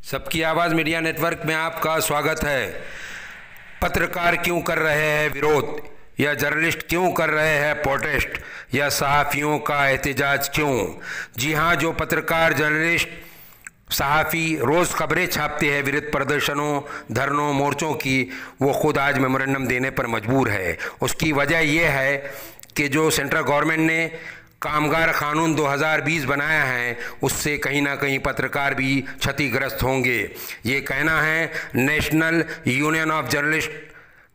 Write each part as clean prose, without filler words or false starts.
सबकी आवाज़ media network में आपका स्वागत है। पत्रकार क्यों कर रहे हैं विरोध, या जर्नलिस्ट क्यों कर रहे हैं प्रोटेस्ट, या सहाफ़ियों का एहतजाज क्यों? जी हाँ, जो पत्रकार, जर्नलिस्ट, सहाफ़ी रोज़ खबरें छापते हैं विरोध प्रदर्शनों, धरनों, मोर्चों की, वो खुद आज मेमोरेंडम देने पर मजबूर है। उसकी वजह यह है कि जो सेंट्रल गवर्नमेंट ने कामगार कानून 2020 बनाया है, उससे कहीं ना कहीं पत्रकार भी क्षतिग्रस्त होंगे। ये कहना है national union of journalist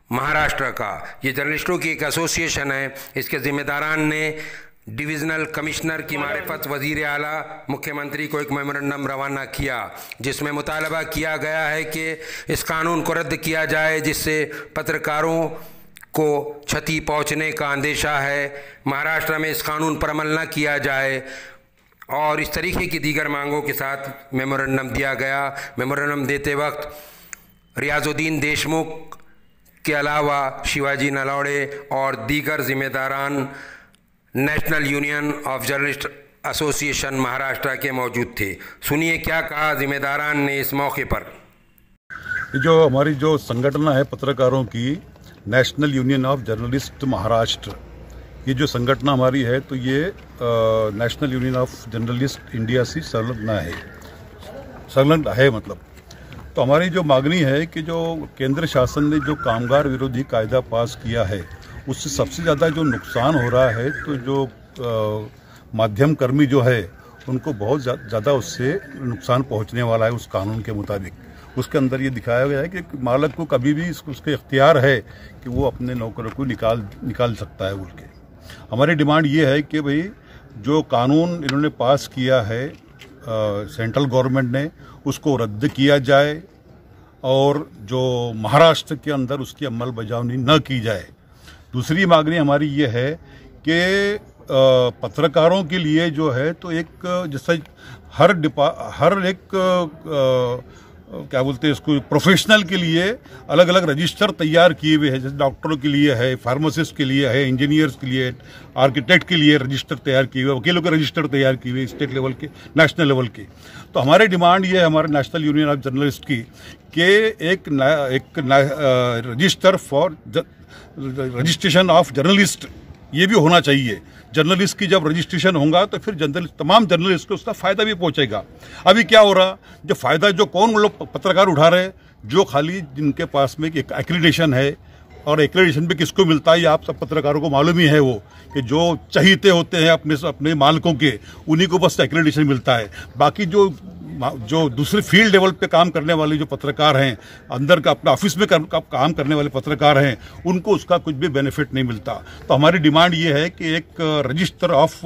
Maharashtra का। ये जर्नलिस्टों की एक एसोसिएशन है। इसके जिम्मेदारान ने डिविजनल कमिश्नर की मारिफत वज़ीर आला मुख्यमंत्री को एक मेमोरेंडम रवाना किया, जिसमें मुतालबा किया गया है कि इस कानून को रद्द किया जाए, जिससे पत्रकारों को क्षति पहुंचने का अंदेशा है। महाराष्ट्र में इस कानून पर अमल न किया जाए और इस तरीके की दीगर मांगों के साथ मेमोरेंडम दिया गया। मेमोरेंडम देते वक्त रियाजुद्दीन देशमुख के अलावा शिवाजी नलौड़े और दीगर जिम्मेदारान national union of journalist association Maharashtra के मौजूद थे। सुनिए क्या कहा जिम्मेदारान ने इस मौके पर। जो हमारी जो संगठन है पत्रकारों की, national union of journalist Maharashtra, ये जो संगठन हमारी है तो ये national union of journalist India से संलग्न है मतलब। तो हमारी जो मांगनी है कि जो केंद्र शासन ने जो कामगार विरोधी कायदा पास किया है, उससे सबसे ज़्यादा जो नुकसान हो रहा है, तो जो माध्यम कर्मी जो है उनको बहुत ज़्यादा उससे नुकसान पहुंचने वाला है उस कानून के मुताबिक। उसके अंदर ये दिखाया गया है कि मालिक को कभी भी उसके इख्तियार है कि वो अपने नौकरों को निकाल सकता है बोल के। हमारी डिमांड ये है कि भाई जो कानून इन्होंने पास किया है सेंट्रल गवर्नमेंट ने, उसको रद्द किया जाए और जो महाराष्ट्र के अंदर उसकी अमल बजावनी न की जाए। दूसरी मांगनी हमारी ये है कि पत्रकारों के लिए जो है तो एक जैसे हर एक क्या बोलते हैं इसको, प्रोफेशनल के लिए अलग अलग रजिस्टर तैयार किए हुए हैं। जैसे डॉक्टरों के लिए है, फार्मासिस्ट के लिए है, इंजीनियर्स के लिए, आर्किटेक्ट के लिए रजिस्टर तैयार किए हुए, वकीलों के रजिस्टर तैयार किए हुए स्टेट लेवल के, नेशनल लेवल के। तो हमारी डिमांड ये है हमारे नेशनल यूनियन ऑफ जर्नलिस्ट की कि एक register for registration of journalist ये भी होना चाहिए। जर्नलिस्ट की जब रजिस्ट्रेशन होगा तो फिर तमाम जर्नलिस्ट को उसका फ़ायदा भी पहुंचेगा। अभी क्या हो रहा, जो फ़ायदा जो कौन लोग पत्रकार उठा रहे हैं, जो खाली जिनके पास में एक एक्रीडिटेशन है, और एक्रीडिटेशन भी किसको मिलता है, आप सब पत्रकारों को मालूम ही है, वो कि जो चहीते होते हैं अपने मालिकों के, उन्हीं को बस एक्रीडिटेशन मिलता है। बाकी जो दूसरे फील्ड लेवल पे काम करने वाले जो पत्रकार हैं, अंदर का अपने ऑफिस में काम करने वाले पत्रकार हैं, उनको उसका कुछ भी बेनिफिट नहीं मिलता। तो हमारी डिमांड ये है कि एक रजिस्टर ऑफ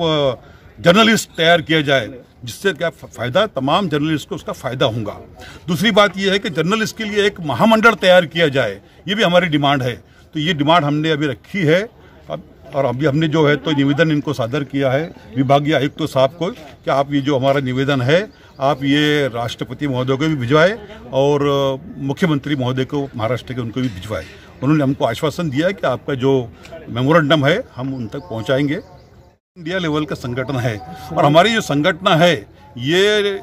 जर्नलिस्ट तैयार किया जाए, जिससे क्या फ़ायदा, तमाम जर्नलिस्ट को उसका फ़ायदा होगा। दूसरी बात यह है कि जर्नलिस्ट के लिए एक महामंडल तैयार किया जाए, ये भी हमारी डिमांड है। तो ये डिमांड हमने अभी रखी है और अभी हमने जो है तो निवेदन इनको सादर किया है विभागीय आयुक्त साहब को कि आप ये जो हमारा निवेदन है आप ये राष्ट्रपति महोदय को भी भिजवाए और मुख्यमंत्री महोदय को महाराष्ट्र के उनको भी भिजवाए। उन्होंने हमको आश्वासन दिया कि आपका जो मेमोरेंडम है हम उन तक पहुंचाएंगे। इंडिया लेवल का संगठन है और हमारी जो संगठन है ये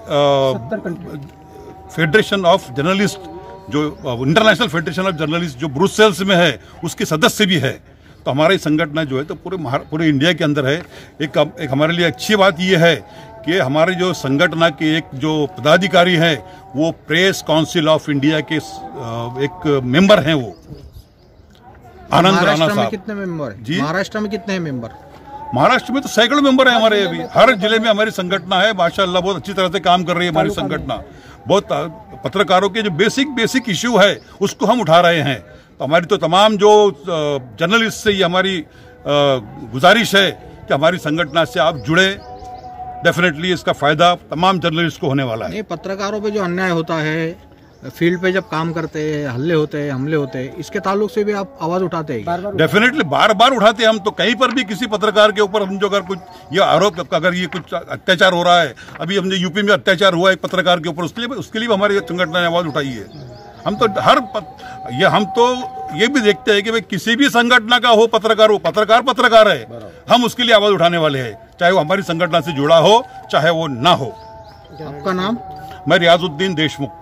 फेडरेशन ऑफ जर्नलिस्ट, जो इंटरनेशनल फेडरेशन ऑफ जर्नलिस्ट जो ब्रुसेल्स में है, उसके सदस्य भी है। तो हमारी संगठन जो है तो पूरे इंडिया के अंदर है। एक हमारे लिए अच्छी बात यह है कि हमारे जो संगठन के एक जो पदाधिकारी हैं वो प्रेस काउंसिल ऑफ इंडिया के एक मेंबर हैं, वो आनंद राणा साहब। कितने मेंबर हैं जी? महाराष्ट्र में कितने हैं मेंबर? महाराष्ट्र में तो सैकड़ों मेंबर हैं हमारे। अभी हर जिले में हमारी संगठन है, माशाल्लाह बहुत अच्छी तरह से काम कर रही है हमारी संगठन। बहुत पत्रकारों के जो बेसिक इश्यू है उसको हम उठा रहे हैं। तो हमारी तो तमाम जो जर्नलिस्ट से ये हमारी गुजारिश है कि हमारी संगठन से आप जुड़े। डेफिनेटली इसका फायदा तमाम जर्नलिस्ट को होने वाला है। पत्रकारों पे जो अन्याय होता है, फील्ड पे जब काम करते हैं, हमले होते हैं, इसके ताल्लुक से भी आप आवाज उठाते हैं? डेफिनेटली बार उठाते हैं हम। तो कहीं पर भी किसी पत्रकार के ऊपर हम जो अगर कुछ ये आरोप, अगर ये कुछ अत्याचार हो रहा है, अभी हमने यूपी में अत्याचार हुआ एक पत्रकार के ऊपर, उसके लिए भी हमारी संगठन ने आवाज उठाई है। हम तो ये भी देखते हैं कि भाई किसी भी संगठन का हो पत्रकार है, हम उसके लिए आवाज उठाने वाले हैं, चाहे वो हमारी संगठन से जुड़ा हो चाहे वो ना हो। आपका नाम? मैं रियाजुद्दीन देशमुख।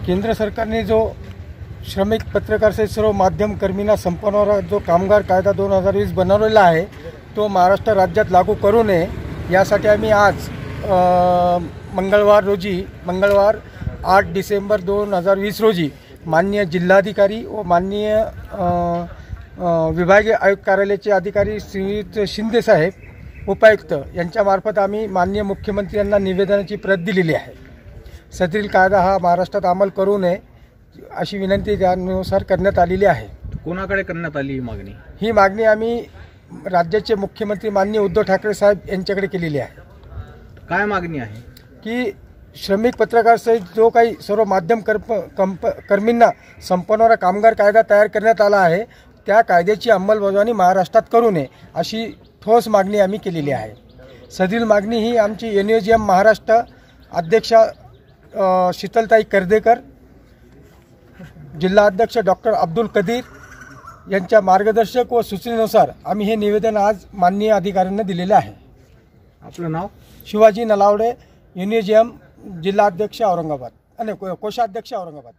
केंद्र सरकारने जो श्रमिक पत्रकार से सर्व माध्यम कर्मींना संपवणारा जो कामगार कायदा 2020 बनवलेला आहे तो महाराष्ट्र राज्यात लागू करू नये यासाठी आम्ही आज मंगळवार 8 डिसेंबर 2020 रोजी माननीय जिल्हाधिकारी व माननीय विभागीय आयुक्त कार्यालयाचे अधिकारी श्री शिंदे साहेब उपायुक्त यांच्यामार्फत आम्ही माननीय मुख्यमंत्री यांना निवेदनाची प्रत दिलेली आहे। सदरील कायदा हा महाराष्ट्रात अंमल करू नये अशी विनंती त्यानुसार करण्यात आलेली आहे। कोणाकडे करण्यात आली ही मागणी? ही मागणी आम्ही राज्याचे मुख्यमंत्री माननीय उद्धव ठाकरे साहेब यांच्याकडे केलेली आहे। काय मागणी आहे? की श्रमिक पत्रकार सहित जो काही सर्व माध्यम कर्मींना संपवणारा कामगार कायदा तयार करण्यात आला आहे त्या कायद्याची अंमलबजावणी महाराष्ट्रात करू नये अशी ठोस मागणी आम्ही केलेली आहे। सदरील मागणी ही आमची NUGM महाराष्ट्र अध्यक्षा शीतलताई कर्देकर, जिल्हा अध्यक्ष डॉक्टर अब्दुल कदीर यांच्या मार्गदर्शक व सूचनेनुसार आम्ही हे निवेदन आज माननीय अधिकाऱ्यांना दिलेले आहे। आपलं नाव? शिवाजी नलावडे, NUGM जिल्हा अध्यक्ष औरंगाबाद आणि कोषाध्यक्ष औरंगाबाद।